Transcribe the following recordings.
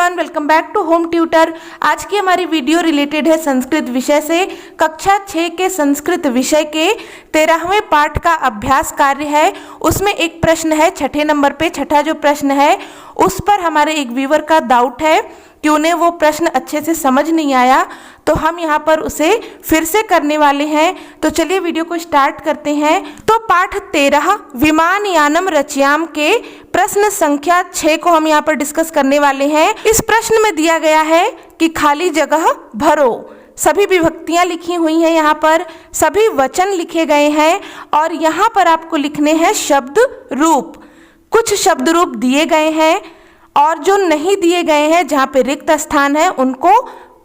Everyone, welcome back to home tutor. आज की हमारी वीडियो रिलेटेड है संस्कृत विषय से। कक्षा 6 के संस्कृत विषय के 13वें पाठ का अभ्यास कार्य है। उसमें एक प्रश्न है 6ठे नंबर पे। छठा जो प्रश्न है उस पर हमारे एक व्यूअर का डाउट है कि उन्हें वो प्रश्न अच्छे से समझ नहीं आया, तो हम यहाँ पर उसे फिर से करने वाले हैं। तो चलिए वीडियो को स्टार्ट करते हैं। तो पाठ 13 विमान यानम रचयाम के प्रश्न संख्या 6 को हम यहाँ पर डिस्कस करने वाले हैं। इस प्रश्न में दिया गया है कि खाली जगह भरो। सभी विभक्तियां लिखी हुई हैं, यहाँ पर सभी वचन लिखे गए हैं और यहाँ पर आपको लिखने हैं शब्द रूप। कुछ शब्द रूप दिए गए हैं और जो नहीं दिए गए हैं, जहाँ पे रिक्त स्थान है, उनको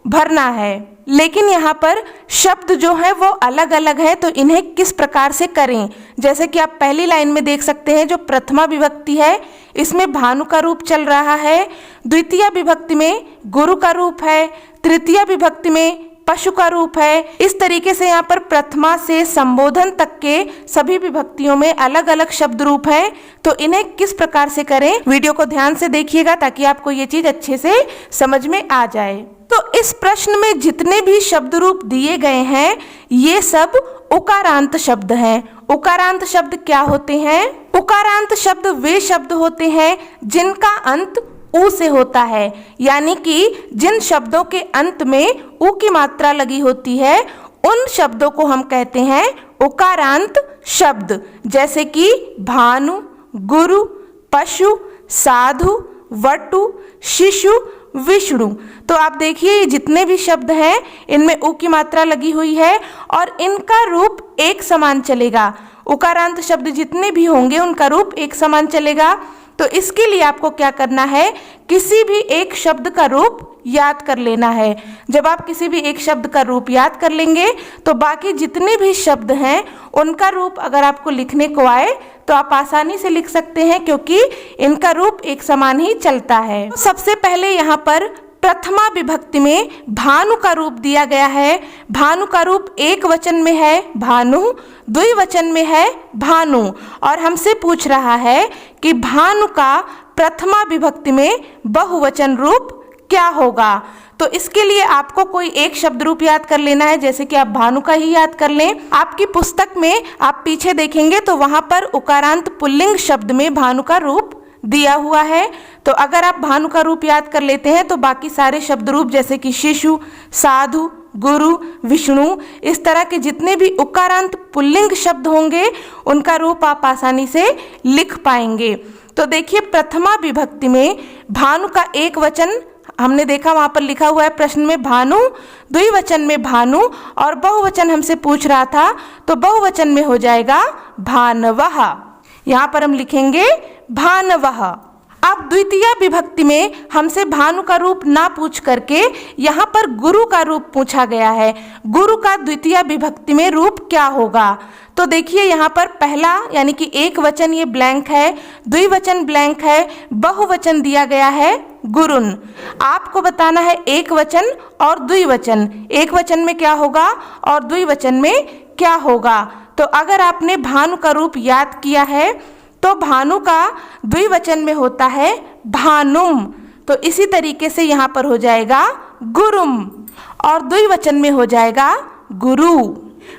भरना है। लेकिन यहाँ पर शब्द जो है वो अलग अलग है, तो इन्हें किस प्रकार से करें। जैसे कि आप पहली लाइन में देख सकते हैं, जो प्रथमा विभक्ति है इसमें भानु का रूप चल रहा है, द्वितीय विभक्ति में गुरु का रूप है, तृतीय विभक्ति में पशु का रूप है। इस तरीके से यहाँ पर प्रथमा से संबोधन तक के सभी विभक्तियों में अलग अलग शब्द रूप हैं। तो इन्हें किस प्रकार से करें, वीडियो को ध्यान से देखिएगा ताकि आपको ये चीज अच्छे से समझ में आ जाए। तो इस प्रश्न में जितने भी शब्द रूप दिए गए हैं ये सब उकारांत शब्द हैं। उकारांत शब्द क्या होते हैं? उकारांत शब्द वे शब्द होते हैं जिनका अंत उ से होता है, यानी कि जिन शब्दों के अंत में उ की मात्रा लगी होती है उन शब्दों को हम कहते हैं उकारांत शब्द। जैसे कि भानु, गुरु, पशु, साधु, वटु, शिशु, विष्णु। तो आप देखिए ये जितने भी शब्द हैं इनमें उ की मात्रा लगी हुई है और इनका रूप एक समान चलेगा। उकारांत शब्द जितने भी होंगे उनका रूप एक समान चलेगा। तो इसके लिए आपको क्या करना है, किसी भी एक शब्द का रूप याद कर लेना है। जब आप किसी भी एक शब्द का रूप याद कर लेंगे तो बाकी जितने भी शब्द हैं उनका रूप अगर आपको लिखने को आए तो आप आसानी से लिख सकते हैं, क्योंकि इनका रूप एक समान ही चलता है। सबसे पहले यहाँ पर प्रथमा विभक्ति में भानु का रूप दिया गया है। भानु का रूप एक वचन में है भानु, द्विवचन में है भानु, और हमसे पूछ रहा है कि भानु का प्रथमा विभक्ति में बहुवचन रूप क्या होगा। तो इसके लिए आपको कोई एक शब्द रूप याद कर लेना है। जैसे कि आप भानु का ही याद कर लें। आपकी पुस्तक में आप पीछे देखेंगे तो वहां पर उकारांत पुल्लिंग शब्द में भानु का रूप दिया हुआ है। तो अगर आप भानु का रूप याद कर लेते हैं तो बाकी सारे शब्द रूप जैसे कि शिशु, साधु, गुरु, विष्णु, इस तरह के जितने भी उकारांत पुल्लिंग शब्द होंगे उनका रूप आप आसानी से लिख पाएंगे। तो देखिए प्रथमा विभक्ति में भानु का एक वचन हमने देखा, वहां पर लिखा हुआ है प्रश्न में भानु, द्विवचन में भानु, और बहुवचन हमसे पूछ रहा था तो बहुवचन में हो जाएगा भानवः। यहाँ पर हम लिखेंगे भानवः। अब द्वितीय विभक्ति में हमसे भानु का रूप ना पूछ करके यहाँ पर गुरु का रूप पूछा गया है। गुरु का द्वितीय विभक्ति में रूप क्या होगा? तो देखिए यहाँ पर पहला यानी कि एक वचन ये ब्लैंक है, द्विवचन ब्लैंक है, बहुवचन दिया गया है गुरुन। आपको बताना है एक वचन और द्विवचन, एक वचन में क्या होगा और द्विवचन में क्या होगा। तो अगर आपने भानु का रूप याद किया है तो भानु का द्विवचन में होता है भानुम, तो इसी तरीके से यहाँ पर हो जाएगा गुरुम और द्विवचन में हो जाएगा गुरु।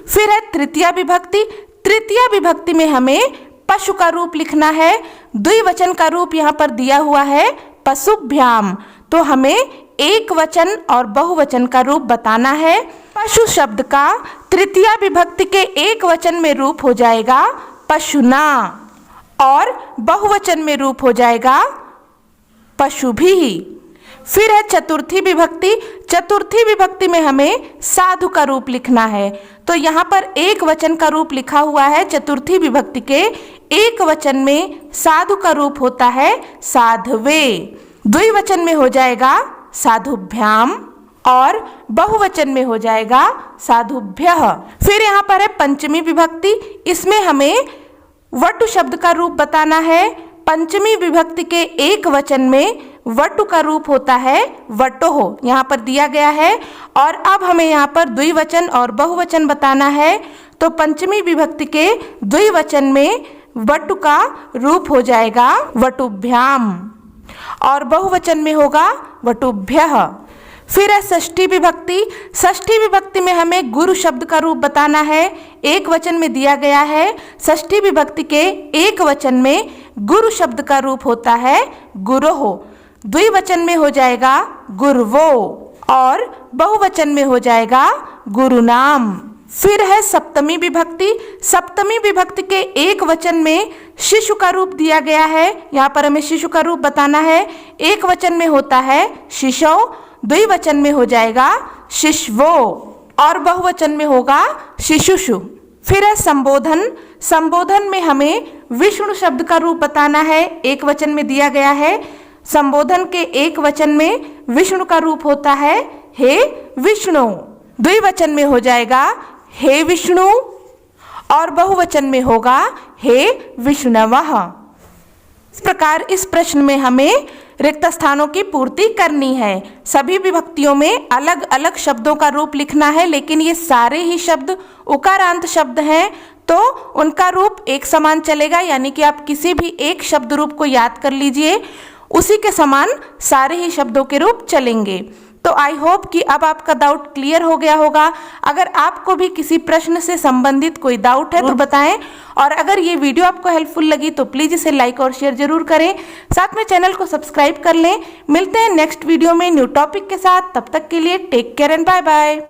फिर है तृतीय विभक्ति। तृतीय विभक्ति में हमें पशु का रूप लिखना है। द्विवचन का रूप यहाँ पर दिया हुआ है पशुभ्याम, तो हमें एक वचन और बहुवचन का रूप बताना है। पशु शब्द का तृतीय विभक्ति के एक वचन में रूप हो जाएगा पशुना और बहुवचन में रूप हो जाएगा पशुभिः। फिर है चतुर्थी विभक्ति। चतुर्थी विभक्ति में हमें साधु का रूप लिखना है। तो यहाँ पर एक वचन का रूप लिखा हुआ है। चतुर्थी विभक्ति के एक वचन में साधु का रूप होता है साधवे, द्विवचन में हो जाएगा साधुभ्याम और बहुवचन में हो जाएगा साधुभ्यः। फिर यहाँ पर है पंचमी विभक्ति। इसमें हमें वटु शब्द का रूप बताना है। पंचमी विभक्ति के एक वचन में वटु का रूप होता है वटोह, यहाँ पर दिया गया है। और अब हमें यहाँ पर द्विवचन और बहुवचन बताना है। तो पंचमी विभक्ति के द्विवचन में वटु का रूप हो जाएगा वटुभ्याम और बहुवचन में होगा वटुभ्यः। फिर है षष्ठी विभक्ति। षष्ठी विभक्ति में हमें गुरु शब्द का रूप बताना है, एक वचन में दिया गया है। षष्ठी विभक्ति के एक वचन में गुरु शब्द का रूप होता है गुरोः, द्विवचन में हो जाएगा गुरवो और बहुवचन में हो जाएगा गुरुनाम। फिर है सप्तमी विभक्ति। सप्तमी विभक्ति के एक वचन में शिशु का रूप दिया गया है, यहाँ पर हमें शिशु का रूप बताना है। एक वचन में होता है शिशौ, द्विवचन में हो जाएगा शिशवो और बहुवचन में होगा शिशुषु। फिर है संबोधन। संबोधन में हमें विष्णु शब्द का रूप बताना है, एक वचन में दिया गया है। संबोधन के एक वचन में विष्णु का रूप होता है हे विष्णु, द्विवचन में हो जाएगा हे विष्णु और बहुवचन में होगा हे विष्णवः। इस प्रकार इस प्रश्न में हमें रिक्त स्थानों की पूर्ति करनी है। सभी विभक्तियों में अलग अलग शब्दों का रूप लिखना है, लेकिन ये सारे ही शब्द उकारांत शब्द हैं तो उनका रूप एक समान चलेगा, यानी कि आप किसी भी एक शब्द रूप को याद कर लीजिए, उसी के समान सारे ही शब्दों के रूप चलेंगे। तो आई होप कि अब आपका डाउट क्लियर हो गया होगा। अगर आपको भी किसी प्रश्न से संबंधित कोई डाउट है तो बताएं, और अगर ये वीडियो आपको हेल्पफुल लगी तो प्लीज़ इसे लाइक और शेयर जरूर करें, साथ में चैनल को सब्सक्राइब कर लें। मिलते हैं नेक्स्ट वीडियो में न्यू टॉपिक के साथ, तब तक के लिए take care and bye bye.